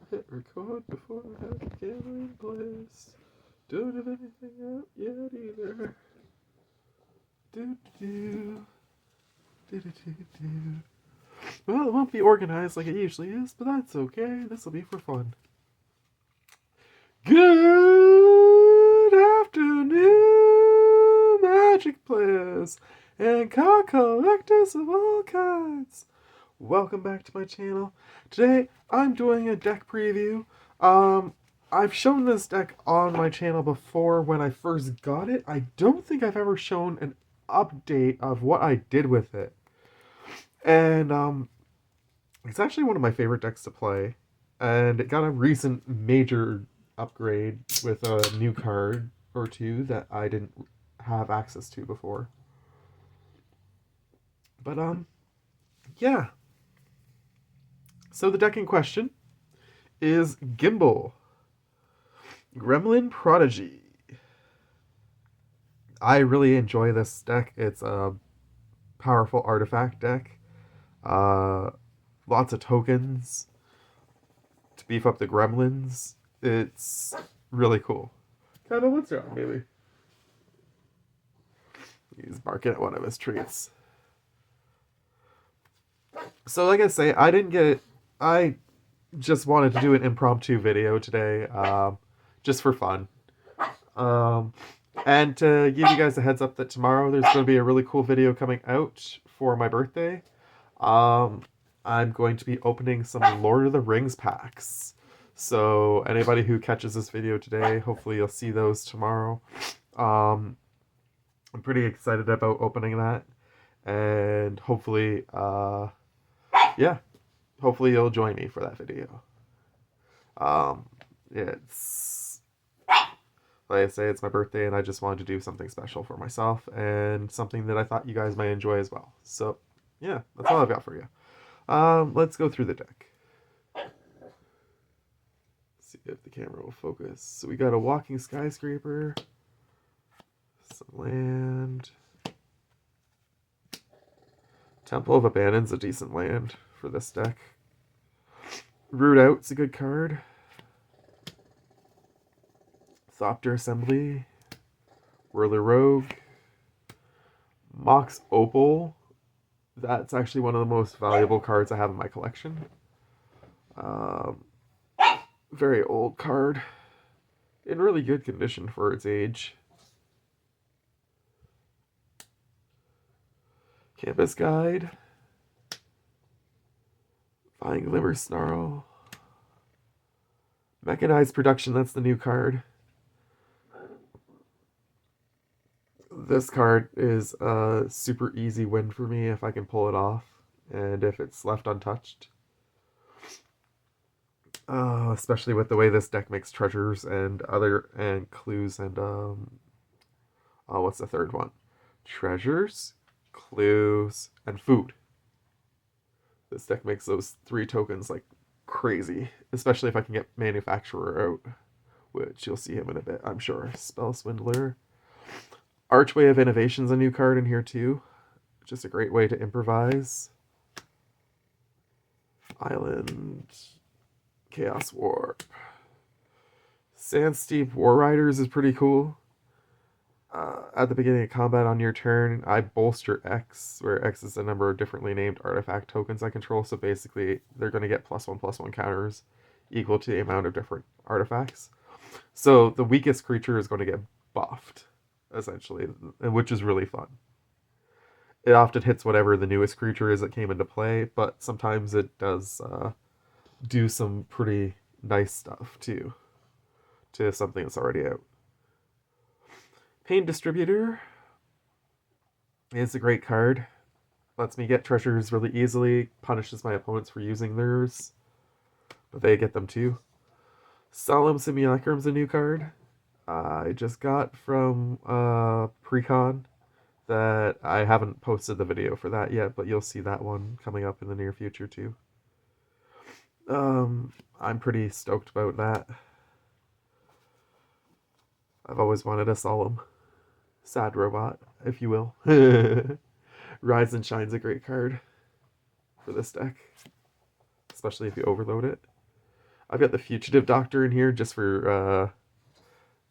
Hit record before I have the camera in place. Don't have anything out yet either. Do do do do do do. Well, it won't be organized like it usually is, but that's okay. This will be for fun. Good afternoon, Magic players and card collectors of all kinds. Welcome back to my channel. Today, I'm doing a deck preview. I've shown this deck on my channel before when I first got it. I don't think I've ever shown an update of what I did with it. And, it's actually one of my favorite decks to play. And it got a recent major upgrade with a new card or two that I didn't have access to before. But, yeah. So the deck in question is Gimbal. Gremlin Prodigy. I really enjoy this deck. It's a powerful artifact deck. Lots of tokens to beef up the gremlins. It's really cool. Kind of what's wrong, baby? He's barking at one of his treats. So like I say, I just wanted to do an impromptu video today, just for fun. And to give you guys a heads up that tomorrow there's going to be a really cool video coming out for my birthday. I'm going to be opening some Lord of the Rings packs. So anybody who catches this video today, hopefully you'll see those tomorrow. I'm pretty excited about opening that. And hopefully, hopefully you'll join me for that video. It's, like I say, it's my birthday and I just wanted to do something special for myself and something that I thought you guys might enjoy as well. So, yeah, that's all I've got for you. Let's go through the deck. See if the camera will focus. So we got a walking skyscraper, some land. Temple of Abandon's a decent land for this deck. Root Out's a good card. Thopter Assembly. Whirler Rogue. Mox Opal. That's actually one of the most valuable cards I have in my collection. Very old card. In really good condition for its age. Campus Guide. Flying Glimmer Snarl. Mechanized Production, that's the new card. This card is a super easy win for me if I can pull it off, and if it's left untouched. Especially with the way this deck makes treasures and clues and what's the third one? Treasures, clues, and food. This deck makes those 3 tokens like crazy, especially if I can get Manufacturer out, which you'll see him in a bit, I'm sure. Spell Swindler. Archway of Innovation's a new card in here too. Just a great way to improvise. Island. Chaos Warp. Sandsteep War Riders is pretty cool. At the beginning of combat on your turn, I bolster X, where X is the number of differently named artifact tokens I control. So basically, they're going to get +1/+1 counters equal to the amount of different artifacts. So the weakest creature is going to get buffed, essentially, which is really fun. It often hits whatever the newest creature is that came into play, but sometimes it does do some pretty nice stuff too to something that's already out. Pain Distributor is a great card. Lets me get treasures really easily, punishes my opponents for using theirs, but they get them too. Solemn Simulacrum's a new card I just got from precon that I haven't posted the video for that yet, but you'll see that one coming up in the near future too. I'm pretty stoked about that. I've always wanted a solemn. Sad robot, if you will. Rise and Shine's a great card. for this deck, especially if you overload it. I've got the Fugitive Doctor in here just for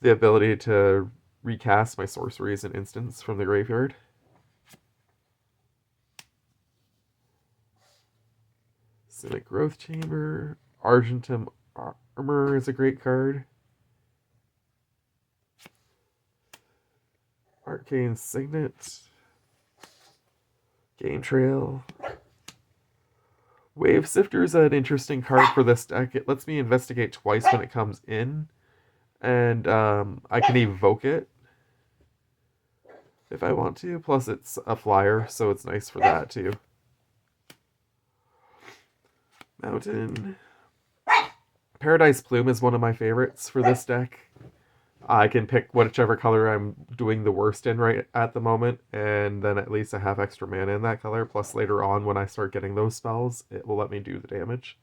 the ability to recast my sorceries and instants from the graveyard. Cynic Growth Chamber. Argentum Armor is a great card. Arcane Signet. Game Trail. Wave Sifter is an interesting card for this deck. It lets me investigate twice when it comes in. And I can evoke it if I want to. Plus it's a flyer, so it's nice for that too. Mountain. Paradise Plume is one of my favorites for this deck. I can pick whichever color I'm doing the worst in right at the moment, and then at least I have extra mana in that color. Plus later on when I start getting those spells, it will let me do the damage.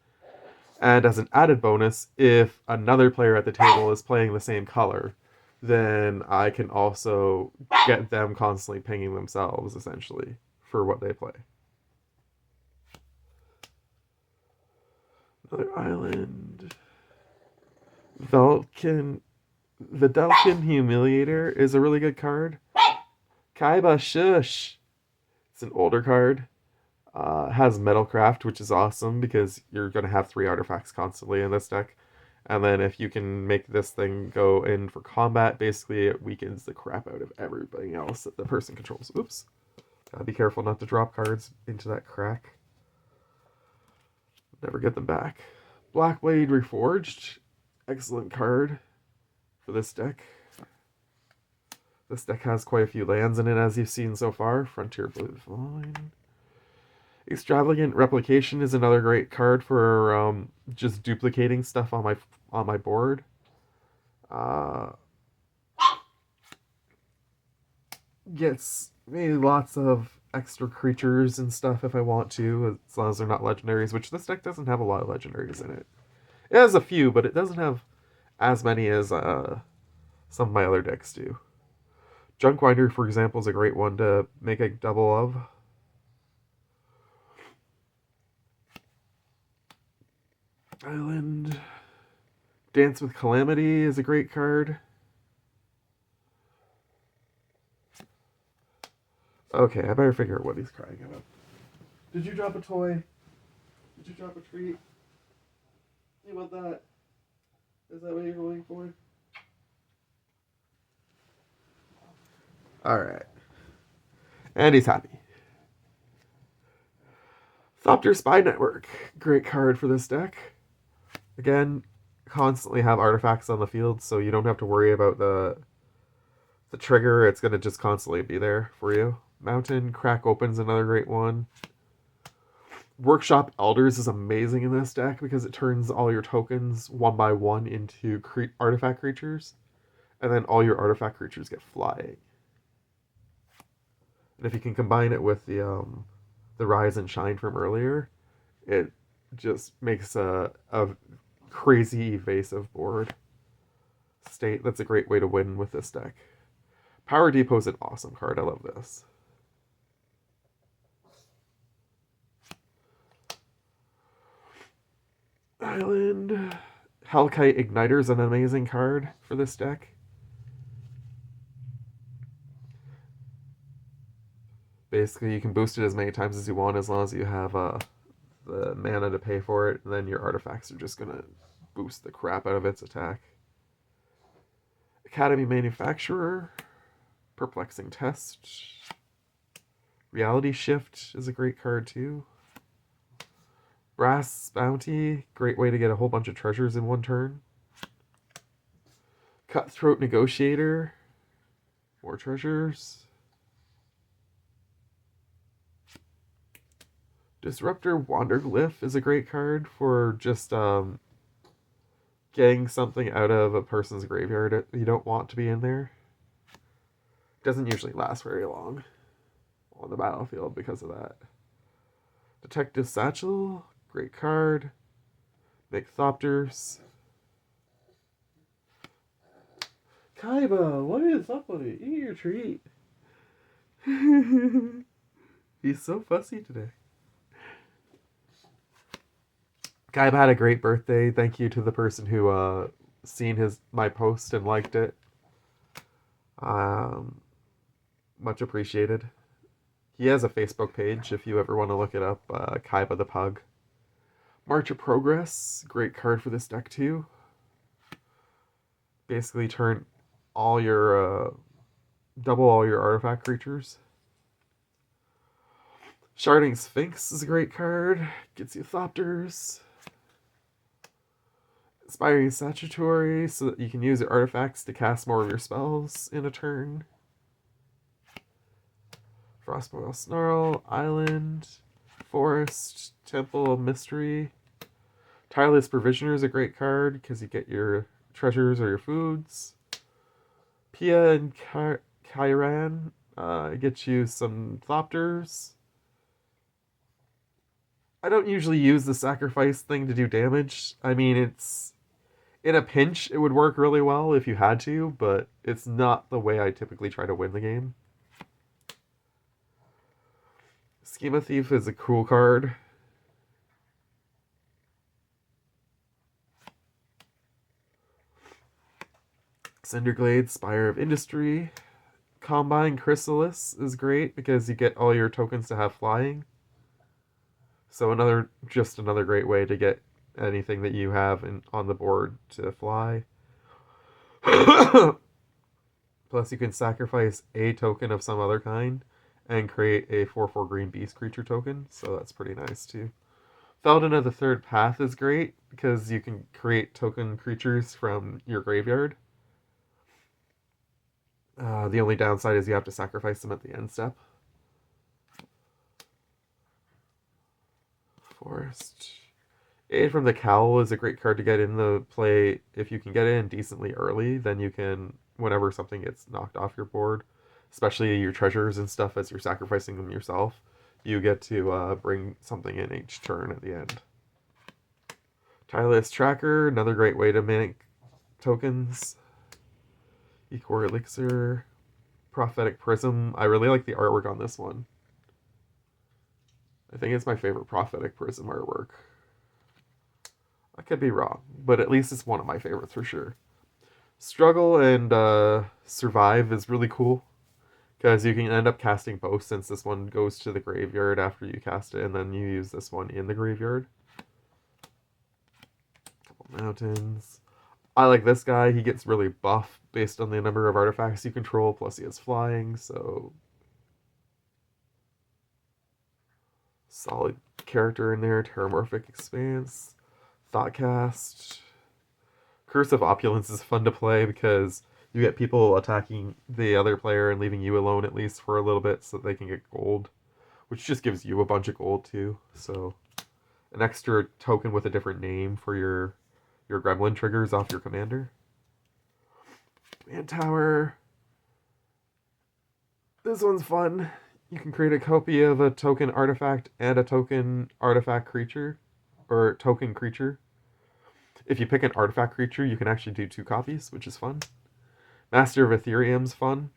And as an added bonus, if another player at the table is playing the same color, then I can also get them constantly pinging themselves, essentially, for what they play. Another island. Velkin. The Delkin Humiliator is a really good card. Kaiba Shush. It's an older card. Has Metalcraft, which is awesome because you're going to have 3 artifacts constantly in this deck. And then if you can make this thing go in for combat, basically it weakens the crap out of everything else that the person controls. Oops. Gotta be careful not to drop cards into that crack. Never get them back. Blackblade Reforged. Excellent card for this deck. This deck has quite a few lands in it, as you've seen so far. Frontier Blue Vine. Extravagant Replication is another great card for just duplicating stuff on my board. Gets me lots of extra creatures and stuff if I want to, as long as they're not legendaries, which this deck doesn't have a lot of legendaries in it. It has a few, but it doesn't have as many as some of my other decks do. Junkwinder, for example, is a great one to make a double of. Island. Dance with Calamity is a great card. Okay, I better figure out what he's crying about. Did you drop a toy? Did you drop a treat? You want that? Is that what you're going for? Alright. And he's happy. Thopter Spy Network. Great card for this deck. Again, constantly have artifacts on the field, so you don't have to worry about the trigger. It's going to just constantly be there for you. Mountain Crack Open's another great one. Workshop Elders is amazing in this deck because it turns all your tokens one by one into artifact creatures, and then all your artifact creatures get flying. And if you can combine it with the Rise and Shine from earlier, it just makes a crazy evasive board state. That's a great way to win with this deck. Power Depot is an awesome card. I love this. Island. Hellkite Igniter is an amazing card for this deck. Basically, you can boost it as many times as you want as long as you have the mana to pay for it, and then your artifacts are just going to boost the crap out of its attack. Academy Manufacturer. Perplexing Test. Reality Shift is a great card too. Brass Bounty, great way to get a whole bunch of treasures in one turn. Cutthroat Negotiator, more treasures. Disruptor Wanderglyph is a great card for just getting something out of a person's graveyard that you don't want to be in there. Doesn't usually last very long on the battlefield because of that. Detective Satchel, great card. Make Thopters. Kaiba, what is up with it? Eat your treat. He's so fussy today. Guy had a great birthday. Thank you to the person who seen my post and liked it. Um, Much appreciated. He has a Facebook page if you ever want to look it up. Kaiba the Pug. March of Progress, great card for this deck too. Basically, turn all your double all your artifact creatures. Sharding Sphinx is a great card. Gets you Thopters. Inspiring Statutory, so that you can use your artifacts to cast more of your spells in a turn. Frostboil Snarl, Island, Forest, Temple of Mystery. Tireless Provisioner is a great card because you get your treasures or your foods. Pia and Kyran get you some Thopters. I don't usually use the sacrifice thing to do damage. I mean, it's in a pinch, it would work really well if you had to, but it's not the way I typically try to win the game. Schema Thief is a cool card. Cinderglade, Spire of Industry. Combine Chrysalis is great because you get all your tokens to have flying. So just another great way to get anything that you have on the board to fly. Plus, you can sacrifice a token of some other kind and create a 4/4 green beast creature token, so that's pretty nice too. Felden of the Third Path is great because you can create token creatures from your graveyard. The only downside is you have to sacrifice them at the end step. Forest. Aid from the Cowl is a great card to get in the play. If you can get in decently early, then you can, whenever something gets knocked off your board, especially your treasures and stuff as you're sacrificing them yourself, you get to bring something in each turn at the end. Tireless Tracker, another great way to make tokens. Ecor Elixir. Prophetic Prism. I really like the artwork on this one. I think it's my favorite Prophetic Prism artwork. I could be wrong, but at least it's one of my favorites for sure. Struggle and Survive is really cool because you can end up casting both since this one goes to the graveyard after you cast it, and then you use this one in the graveyard. Couple mountains. I like this guy. He gets really buff based on the number of artifacts you control, plus he has flying, so solid character in there. Terramorphic Expanse. Thoughtcast. Curse of Opulence is fun to play because you get people attacking the other player and leaving you alone at least for a little bit so they can get gold, which just gives you a bunch of gold too. So an extra token with a different name for your Gremlin triggers off your commander. Command Tower. This one's fun. You can create a copy of a token artifact and a token artifact creature, or token creature. If you pick an artifact creature, you can actually do 2 copies, which is fun. Master of Ethereum's fun.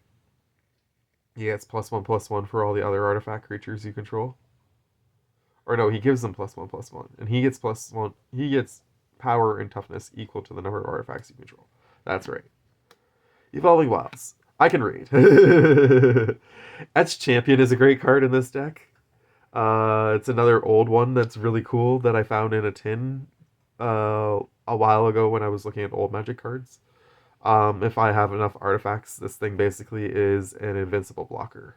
He gets +1/+1 for all the other artifact creatures you control. Or no, he gives them +1/+1, and he gets +1. He gets power and toughness equal to the number of artifacts you control. That's right. Evolving Wilds. I can read. Etched Champion is a great card in this deck. It's another old one that's really cool that I found in a tin a while ago when I was looking at old Magic cards. If I have enough artifacts, this thing basically is an invincible blocker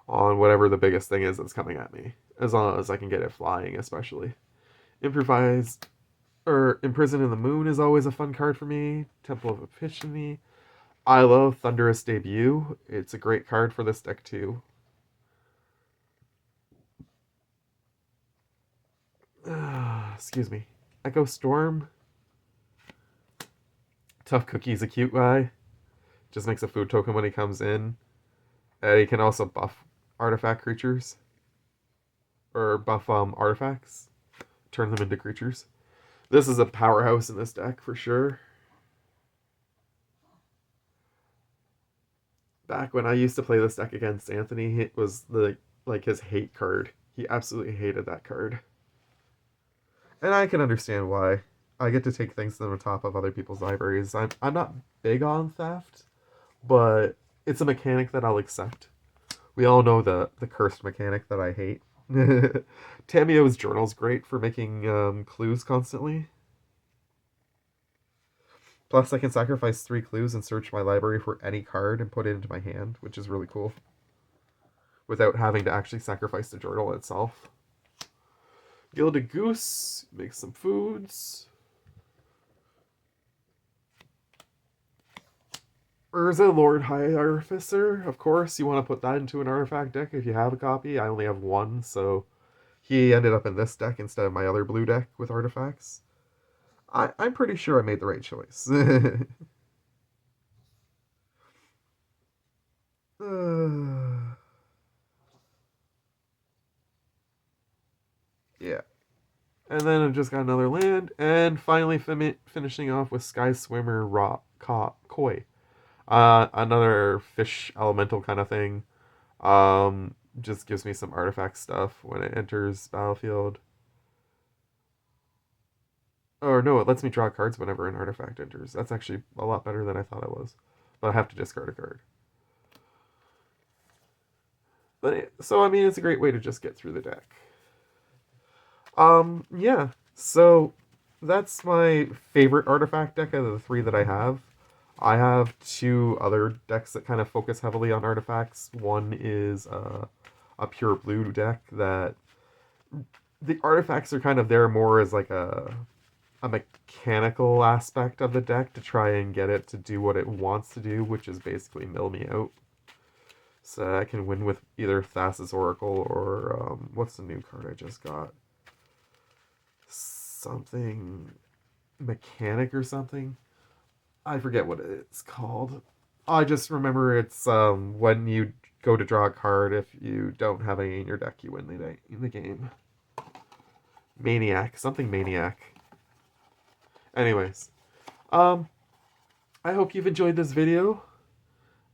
on whatever the biggest thing is that's coming at me, as long as I can get it flying, especially. Improvise or Imprison in the Moon is always a fun card for me. Temple of Epiphany. I love Thunderous Debut. It's a great card for this deck too. Excuse me. Echo Storm. Tough Cookie's a cute guy. Just makes a food token when he comes in. And he can also buff artifact creatures. Or buff artifacts. Turn them into creatures. This is a powerhouse in this deck for sure. Back when I used to play this deck against Anthony, it was his hate card. He absolutely hated that card. And I can understand why. I get to take things to the top of other people's libraries. I'm not big on theft, but it's a mechanic that I'll accept. We all know the cursed mechanic that I hate. Tamio's journal's great for making clues constantly. Plus, I can sacrifice 3 clues and search my library for any card and put it into my hand, which is really cool. Without having to actually sacrifice the journal itself. Gilded Goose, make some foods. Urza, Lord High Artificer, of course, you want to put that into an artifact deck if you have a copy. I only have one, so he ended up in this deck instead of my other blue deck with artifacts. I'm pretty sure I made the right choice. Yeah. And then I've just got another land, and finally finishing off with Sky Swimmer Koi. Another fish elemental kind of thing. Just gives me some artifact stuff when it enters battlefield. Or no, it lets me draw cards whenever an artifact enters. That's actually a lot better than I thought it was. But I have to discard a card. So I mean, it's a great way to just get through the deck. Yeah. So that's my favorite artifact deck out of the 3 that I have. I have 2 other decks that kind of focus heavily on artifacts. One is a pure blue deck that the artifacts are kind of there more as like a mechanical aspect of the deck to try and get it to do what it wants to do, which is basically mill me out. So I can win with either Thassa's Oracle or what's the new card I just got? Something mechanic or something. I forget what it's called. I just remember it's when you go to draw a card, if you don't have any in your deck, you win the game. Maniac, something Maniac. Anyways, I hope you've enjoyed this video.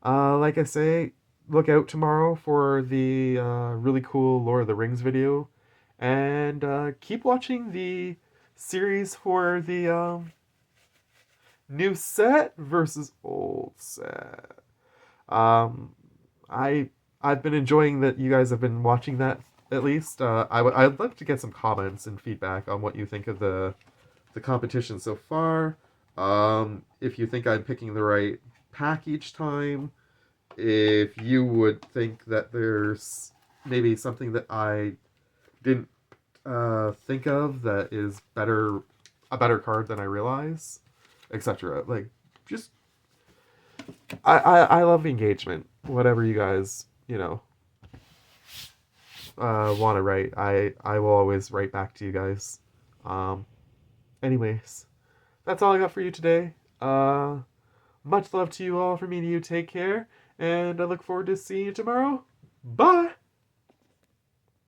Like I say, look out tomorrow for the really cool Lord of the Rings video, and keep watching the series for the new set versus old set. Um, I I've been enjoying that you guys have been watching that at least. I'd love to get some comments and feedback on what you think of the competition so far. If you think I'm picking the right pack each time, if you would think that there's maybe something that I didn't think of that is a better card than I realize, etc. Like, just I love engagement. Whatever you guys want to write, I will always write back to you guys. Um, Anyways, that's all I got for you today. Much love to you all. From me to you. Take care, and I look forward to seeing you tomorrow. Bye.